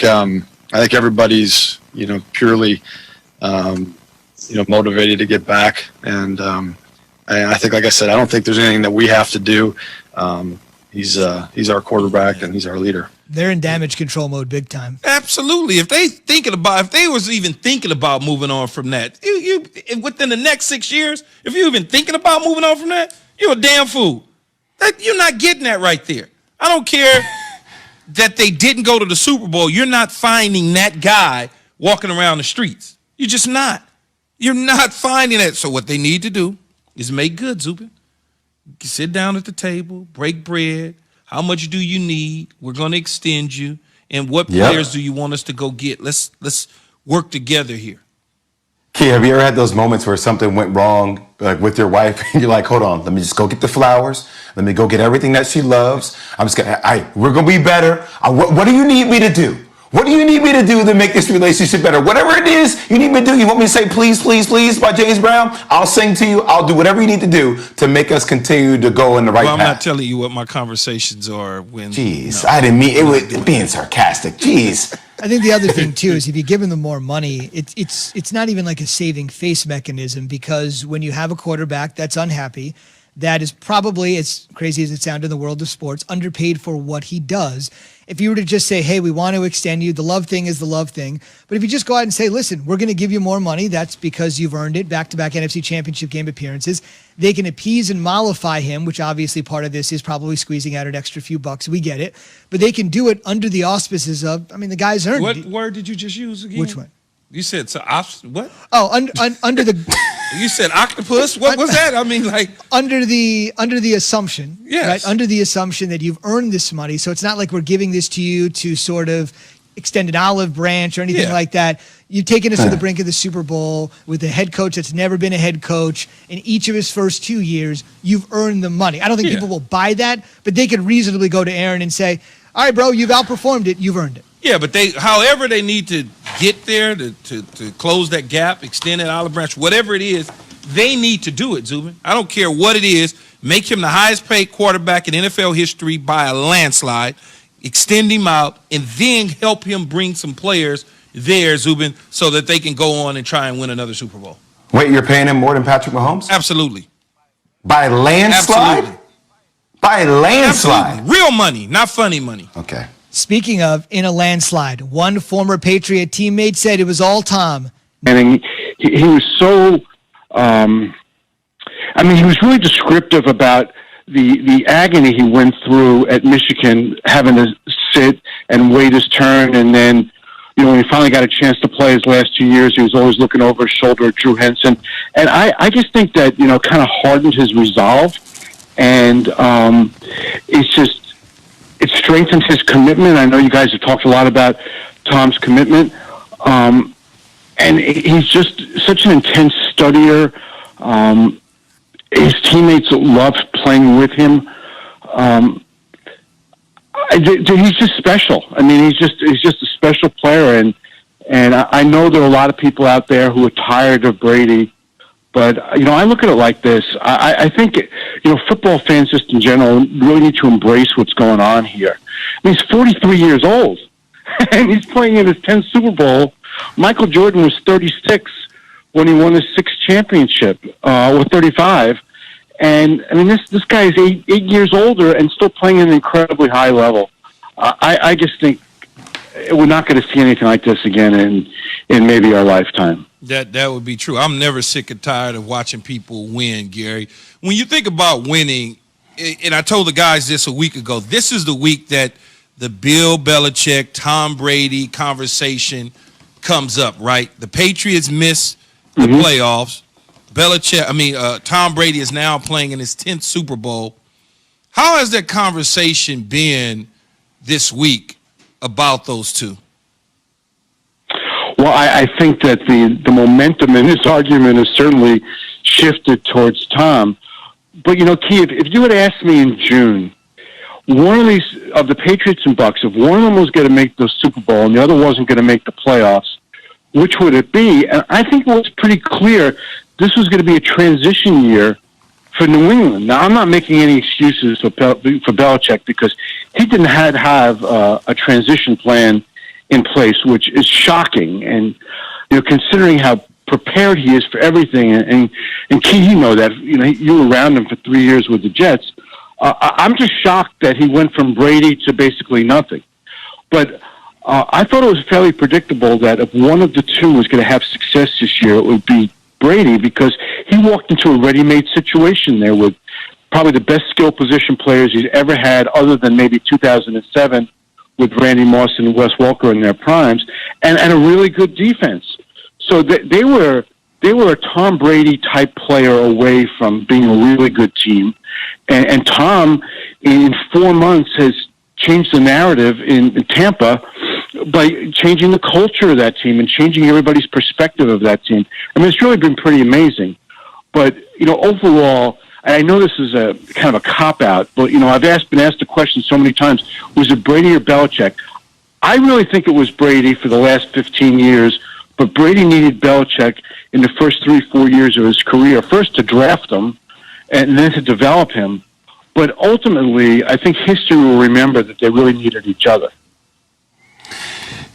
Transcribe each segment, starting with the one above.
I think everybody's purely motivated to get back, and I think, like I said, I don't think there's anything that we have to do. He's our quarterback and he's our leader. They're in damage control mode big time. Absolutely. If they was even thinking about moving on from that, you within the next 6 years, if you even thinking about moving on from that, you're a damn fool. You're not getting that right there. I don't care that they didn't go to the Super Bowl. You're not finding that guy walking around the streets. You're just not. You're not finding it. So what they need to do is make good, Zubin. Sit down at the table, break bread. How much do you need? We're going to extend you. And what players do you want us to go get? Let's work together here. Key, have you ever had those moments where something went wrong, like with your wife, and you're like, hold on, let me just go get the flowers. Let me go get everything that she loves. We're going to be better. What do you need me to do? What do you need me to do to make this relationship better? Whatever it is you need me to do. You want me to say please, please, please by James Brown? I'll sing to you. I'll do whatever you need to do to make us continue to go in the right path. I'm not telling you what my conversations are when. Jeez, I didn't mean it was being sarcastic. Jeez. I think the other thing too is if you give them more money, it's not even like a saving face mechanism, because when you have a quarterback that's unhappy, that is probably, as crazy as it sounds in the world of sports, underpaid for what he does. If you were to just say, hey, we want to extend you, the love thing is the love thing. But if you just go out and say, listen, we're going to give you more money, that's because you've earned it, back-to-back NFC Championship game appearances. They can appease and mollify him, which obviously part of this is probably squeezing out an extra few bucks. We get it. But they can do it under the auspices of, the guy's earned it. What word did you just use again? Which one? You said, what? Oh, under the... You said octopus? What was that? Under the assumption, yes. Right? Under the assumption that you've earned this money. So it's not like we're giving this to you to sort of extend an olive branch or anything like that. You've taken us to the brink of the Super Bowl with a head coach that's never been a head coach. In each of his first 2 years, you've earned the money. I don't think people will buy that, but they could reasonably go to Aaron and say, all right, bro, you've outperformed it. You've earned it. Yeah, but however they need to get there to close that gap, extend that olive branch, whatever it is, they need to do it, Zubin. I don't care what it is. Make him the highest paid quarterback in NFL history by a landslide, extend him out, and then help him bring some players there, Zubin, so that they can go on and try and win another Super Bowl. Wait, you're paying him more than Patrick Mahomes? Absolutely. By landslide? Absolutely. By landslide? Absolutely. Real money, not funny money. Okay. Speaking of in a landslide, one former Patriot teammate said it was all Tom. And he was so, he was really descriptive about the agony he went through at Michigan, having to sit and wait his turn. And then, when he finally got a chance to play his last 2 years, he was always looking over his shoulder at Drew Henson. And I just think that, kind of hardened his resolve. And it strengthens his commitment. I know you guys have talked a lot about Tom's commitment. And he's just such an intense studier. His teammates love playing with him. He's just special. He's just a special player. And I know there are a lot of people out there who are tired of Brady. But, I look at it like this. I think, football fans just in general really need to embrace what's going on here. He's 43 years old, and he's playing in his 10th Super Bowl. Michael Jordan was 36 when he won his 6th championship, or 35. And, this guy is eight years older and still playing at an incredibly high level. I just think we're not going to see anything like this again in maybe our lifetime. That would be true. I'm never sick and tired of watching people win, Gary. When you think about winning, and I told the guys this a week ago, this is the week that the Bill Belichick, Tom Brady conversation comes up, right? The Patriots miss the playoffs. Tom Brady is now playing in his 10th Super Bowl. How has that conversation been this week about those two? Well, I think that the momentum in this argument has certainly shifted towards Tom. But, Key, if you had asked me in June, one of these, of the Patriots and Bucks, if one of them was going to make the Super Bowl and the other wasn't going to make the playoffs, which would it be? And I think it was pretty clear this was going to be a transition year for New England. Now, I'm not making any excuses for Belichick because he didn't have a transition plan in place, which is shocking. And considering how prepared he is for everything, and Key, you know that you were around him for 3 years with the Jets. I'm just shocked that he went from Brady to basically nothing. But I thought it was fairly predictable that if one of the two was going to have success this year, it would be Brady, because he walked into a ready-made situation there with probably the best skill position players he's ever had, other than maybe 2007 with Randy Moss and Wes Welker in their primes, and a really good defense. So they were a Tom Brady type player away from being a really good team, and Tom in 4 months has changed the narrative in Tampa by changing the culture of that team and changing everybody's perspective of that team. I mean, it's really been pretty amazing. But overall, I know this is a kind of a cop-out, but I've been asked the question so many times: was it Brady or Belichick? I really think it was Brady for the last 15 years. But Brady needed Belichick in the first 3-4 years of his career, first to draft him and then to develop him. But ultimately, I think history will remember that they really needed each other.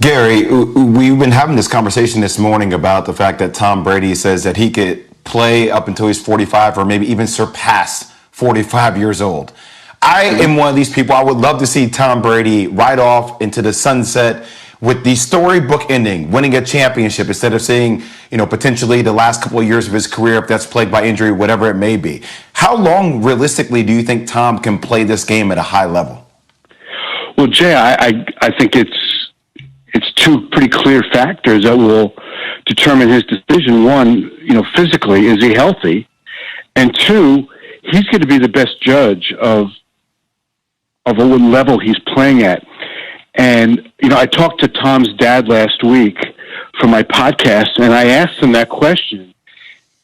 Gary, we've been having this conversation this morning about the fact that Tom Brady says that he could play up until he's 45 or maybe even surpass 45 years old. I am one of these people. I would love to see Tom Brady ride off into the sunset with the storybook ending, winning a championship, instead of seeing, potentially the last couple of years of his career, if that's plagued by injury, whatever it may be. How long, realistically, do you think Tom can play this game at a high level? Well, Jay, I think it's two pretty clear factors that will determine his decision. One, physically, is he healthy? And two, he's going to be the best judge of what level he's playing at. And, I talked to Tom's dad last week for my podcast, and I asked him that question.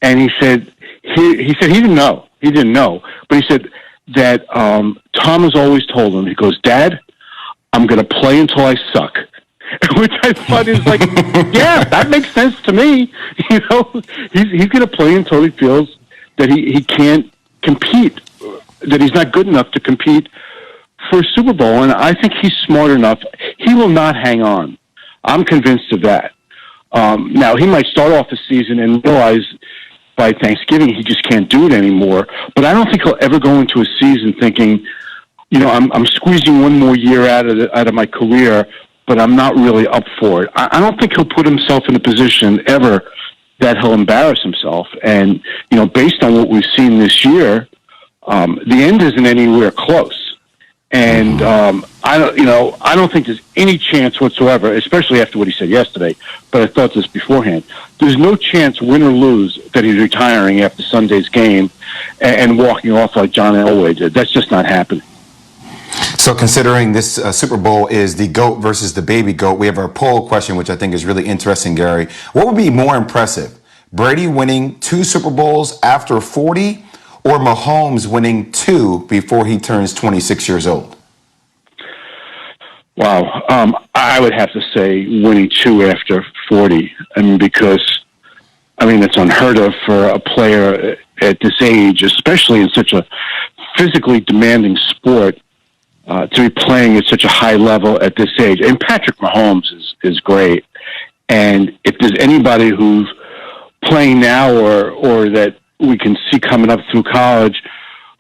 And he said he didn't know. He didn't know. But he said that Tom has always told him, he goes, "Dad, I'm going to play until I suck." Which I thought is like, yeah, that makes sense to me. He's going to play until he feels that he can't compete, that he's not good enough to compete for a Super Bowl. And I think he's smart enough. He will not hang on. I'm convinced of that. Now, he might start off the season and realize by Thanksgiving he just can't do it anymore. But I don't think he'll ever go into a season thinking, I'm squeezing one more year out of my career, but I'm not really up for it. I don't think he'll put himself in a position ever that he'll embarrass himself. And, based on what we've seen this year, the end isn't anywhere close. And I don't think there's any chance whatsoever, especially after what he said yesterday, but I thought this beforehand. There's no chance, win or lose, that he's retiring after Sunday's game and walking off like John Elway did. That's just not happening. So considering this Super Bowl is the GOAT versus the baby GOAT, we have our poll question, which I think is really interesting, Gary. What would be more impressive, Brady winning 2 Super Bowls after 40 or Mahomes winning 2 before he turns 26 years old? Wow. I would have to say winning 2 after 40. Because it's unheard of for a player at this age, especially in such a physically demanding sport, to be playing at such a high level at this age. And Patrick Mahomes is great. And if there's anybody who's playing now or that we can see coming up through college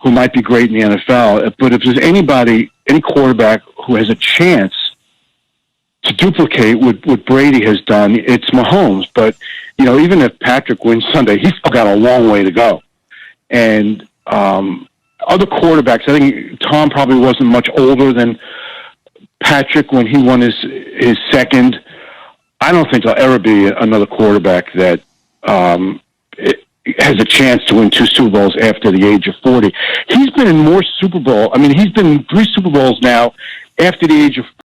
who might be great in the NFL, but if there's any quarterback who has a chance to duplicate what Brady has done, it's Mahomes. But, even if Patrick wins Sunday, he's still got a long way to go. And other quarterbacks, I think Tom probably wasn't much older than Patrick when he won his second. I don't think there'll ever be another quarterback that has a chance to win 2 Super Bowls after the age of 40. He's been in more Super Bowl. He's been in 3 Super Bowls now after the age of